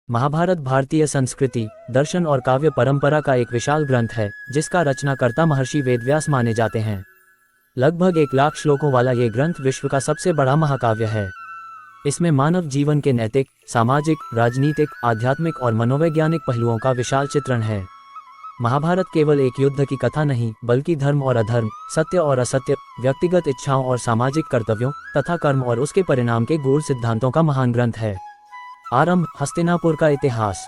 महाभारत भारतीय संस्कृति, दर्शन और काव्य परंपरा का एक विशाल ग्रंथ है, जिसका रचनाकर्ता महर्षि वेदव्यास माने जाते हैं। लगभग 1 लाख श्लोकों वाला ये ग्रंथ विश्व का सबसे बड़ा महाकाव्य है। इसमें मानव जीवन के नैतिक, सामाजिक, राजनीतिक, आध्यात्मिक और मनोवैज्ञानिक पहलुओं का विशाल चित्रण है। महाभारत केवल एक युद्ध की कथा नहीं, बल्कि धर्म और अधर्म, सत्य और असत्य, व्यक्तिगत इच्छाओं और सामाजिक कर्तव्यों तथा कर्म और उसके परिणाम के गूढ़ सिद्धांतों का महान ग्रंथ है। आरंभ, हस्तिनापुर का इतिहास।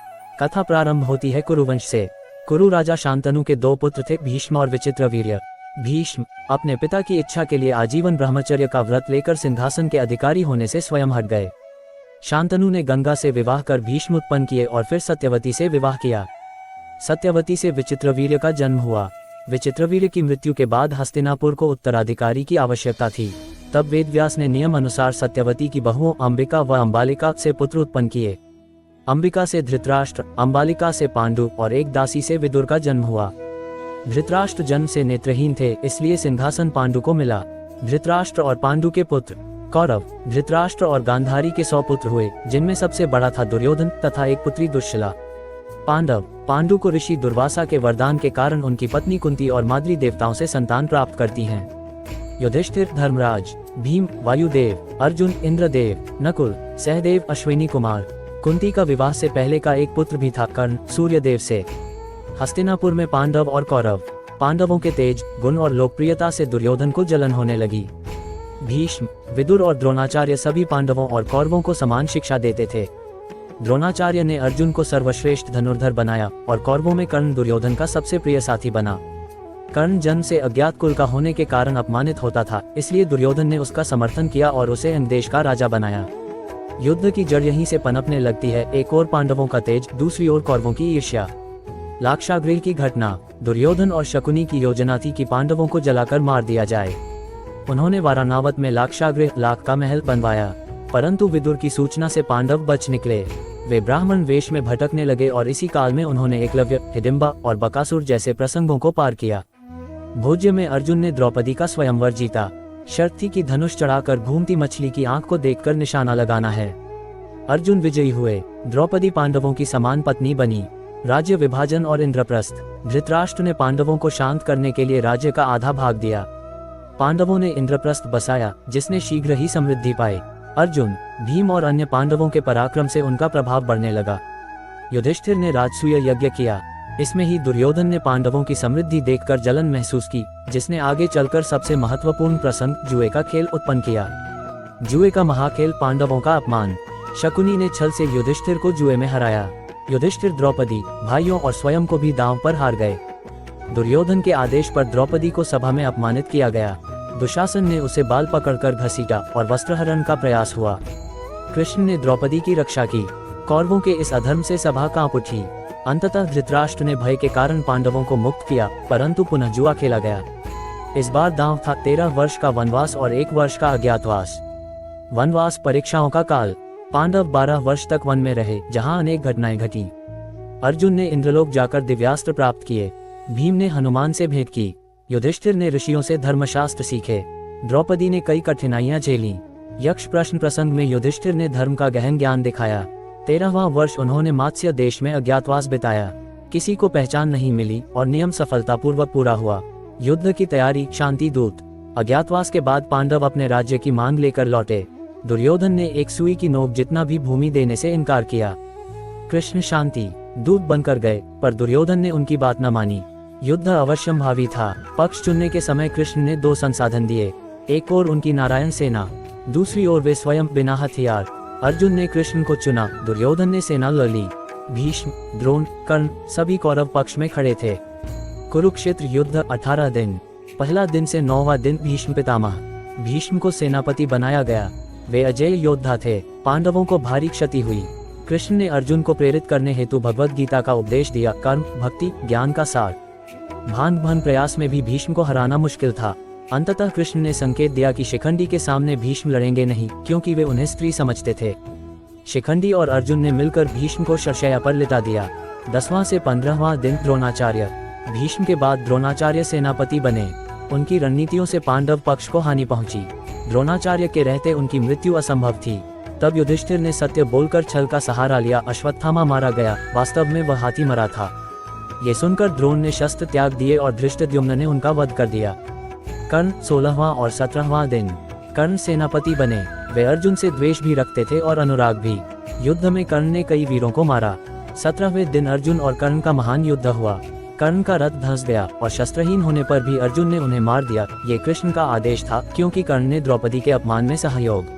कथा प्रारंभ होती है कुरुवंश से। कुरु राजा शांतनु के 2 पुत्र थे, भीष्म और विचित्रवीर्य। भीष्म अपने पिता की इच्छा के लिए आजीवन ब्रह्मचर्य का व्रत लेकर सिंहासन के अधिकारी होने से स्वयं हट गए। शांतनु ने गंगा से विवाह कर भीष्म उत्पन्न किए और फिर सत्यवती से विवाह किया। सत्यवती से विचित्रवीर्य का जन्म हुआ। विचित्रवीर्य की मृत्यु के बाद हस्तिनापुर को उत्तराधिकारी की आवश्यकता थी। तब वेदव्यास ने नियम अनुसार सत्यवती की बहुओं अंबिका व अंबालिका से पुत्र उत्पन्न किए। अंबिका से धृतराष्ट्र, अंबालिका से पांडु और एक दासी से विदुर का जन्म हुआ। धृतराष्ट्र जन्म से नेत्रहीन थे, इसलिए सिंहासन पांडु को मिला। धृतराष्ट्र और पांडु के पुत्र कौरव, धृतराष्ट्र और गांधारी के 100 पुत्र हुए, जिनमें सबसे बड़ा था दुर्योधन तथा एक पुत्री दुश्शला। पांडु को ऋषि दुर्वासा के वरदान के कारण उनकी पत्नी कुंती और माद्री देवताओं से संतान प्राप्त करती हैं। युधिष्ठिर, धर्मराज, भीम, वायुदेव, अर्जुन, इंद्रदेव, नकुल, सहदेव, अश्विनी कुमार। कुंती का विवाह से पहले का एक पुत्र भी था, कर्ण, सूर्यदेव से। हस्तिनापुर में पांडव और कौरव। पांडवों के तेज, गुण और लोकप्रियता से दुर्योधन को जलन होने लगी। भीष्म, विदुर और द्रोणाचार्य सभी पांडवों और कौरवों को समान शिक्षा देते थे। द्रोणाचार्य ने अर्जुन को सर्वश्रेष्ठ धनुर्धर बनाया और कौरवों में कर्ण दुर्योधन का सबसे प्रिय साथी बना। कर्ण जन्म से अज्ञात कुल का होने के कारण अपमानित होता था, इसलिए दुर्योधन ने उसका समर्थन किया और उसे इन देश का राजा बनाया। युद्ध की जड़ यहीं से पनपने लगती है, एक ओर पांडवों का तेज, दूसरी ओर कौरवों की ईर्ष्या। लाक्षागृह की घटना। दुर्योधन और शकुनी की योजना थी कि पांडवों को जलाकर मार दिया जाए। उन्होंने वारानावत में लाक्षागृह, लाख का महल बनवाया, परंतु विदुर की सूचना से पांडव बच निकले। वे ब्राह्मण वेश में भटकने लगे और इसी काल में उन्होंने एकलव्य, हिडिंबा और बकासुर जैसे प्रसंगों को पार किया। भोज्य में अर्जुन ने द्रौपदी का स्वयंवर जीता। शर्त थी कि धनुष चढ़ाकर घूमती मछली की आंख को देखकर निशाना लगाना है। अर्जुन विजयी हुए। द्रौपदी पांडवों की समान पत्नी बनी। राज्य विभाजन और इंद्रप्रस्थ। धृतराष्ट्र ने पांडवों को शांत करने के लिए राज्य का आधा भाग दिया। पांडवों ने इंद्रप्रस्थ बसाया, जिसने शीघ्र ही समृद्धि पाई। अर्जुन, भीम और अन्य पांडवों के पराक्रम से उनका प्रभाव बढ़ने लगा। युधिष्ठिर ने राजसूय यज्ञ किया। इसमें ही दुर्योधन ने पांडवों की समृद्धि देखकर जलन महसूस की, जिसने आगे चलकर सबसे महत्वपूर्ण प्रसंग जुए का खेल उत्पन्न किया। जुए का महाखेल, पांडवों का अपमान। शकुनी ने छल से युधिष्ठिर को जुए में हराया। युधिष्ठिर द्रौपदी, भाइयों और स्वयं को भी दांव पर हार गए। दुर्योधन के आदेश पर द्रौपदी को सभा में अपमानित किया गया। दुशासन ने उसे बाल पकड़कर घसीटा और वस्त्रहरण का प्रयास हुआ। कृष्ण ने द्रौपदी की रक्षा की। कौरवों के इस अधर्म से सभा कांप उठी। अंततः धृतराष्ट्र ने भय के कारण पांडवों को मुक्त किया, परंतु पुनः जुआ खेला गया। इस बार दांव था 13 वर्ष का वनवास और 1 वर्ष का अज्ञातवास। वनवास, परीक्षाओं का काल। पांडव 12 वर्ष तक वन में रहे, जहां अनेक घटनाएं घटी। अर्जुन ने इंद्रलोक जाकर दिव्यास्त्र प्राप्त किए। भीम ने हनुमान से भेंट की। युधिष्ठिर ने ऋषियों से धर्मशास्त्र सीखे। द्रौपदी ने कई कठिनाइयां झेली। यक्ष प्रश्न प्रसंग में युधिष्ठिर ने धर्म का गहन ज्ञान दिखाया। 13वां वर्ष उन्होंने मात्स्य देश में अज्ञातवास बिताया। किसी को पहचान नहीं मिली और नियम सफलतापूर्वक पूरा हुआ। युद्ध की तैयारी, शांति दूत। अज्ञातवास के बाद पांडव अपने राज्य की मांग लेकर लौटे। दुर्योधन ने एक सुई की नोक जितना भी भूमि देने से इनकार किया। कृष्ण शांति दूत बनकर गए, पर दुर्योधन ने उनकी बात न मानी। युद्ध अवश्यंभावी था। पक्ष चुनने के समय कृष्ण ने 2 संसाधन दिए। एक ओर उनकी नारायण सेना, दूसरी ओर वे स्वयं बिना हथियार। अर्जुन ने कृष्ण को चुना, दुर्योधन ने सेना ल ली। भीष्म, द्रोण, कर्ण सभी कौरव पक्ष में खड़े थे। कुरुक्षेत्र युद्ध 18 दिन। पहला दिन से 9वां दिन भीष्म पितामह। भीष्म को सेनापति बनाया गया। वे अजय योद्धा थे। पांडवों को भारी क्षति हुई। कृष्ण ने अर्जुन को प्रेरित करने हेतु भगवद गीता का उपदेश दिया, कर्म, भक्ति, ज्ञान का सार। भान प्रयास में भी भीष्म को हराना मुश्किल था। अंततः कृष्ण ने संकेत दिया कि शिखंडी के सामने भीष्म लड़ेंगे नहीं, क्योंकि वे उन्हें स्त्री समझते थे। शिखंडी और अर्जुन ने मिलकर भीष्म को शरशैया पर लिटा दिया। 10वां से 15वां दिन द्रोणाचार्य। भीष्म के बाद द्रोणाचार्य सेनापति बने। उनकी रणनीतियों से पांडव पक्ष को हानि पहुंची। द्रोणाचार्य के रहते उनकी मृत्यु असंभव थी। तब युधिष्ठिर ने सत्य बोलकर छल का सहारा लिया। अश्वत्थामा मारा गया, वास्तव में वह हाथी मरा था। ये सुनकर द्रोण ने शस्त्र त्याग दिए और धृष्टद्युम्न ने उनका वध कर दिया। कर्ण 16वां और 17वां दिन। कर्ण सेनापति बने। वे अर्जुन से द्वेष भी रखते थे और अनुराग भी। युद्ध में कर्ण ने कई वीरों को मारा। 17वें दिन अर्जुन और कर्ण का महान युद्ध हुआ। कर्ण का रथ धंस गया और शस्त्रहीन होने पर भी अर्जुन ने उन्हें मार दिया। ये कृष्ण का आदेश था, क्योंकि कर्ण ने द्रौपदी के अपमान में सहयोग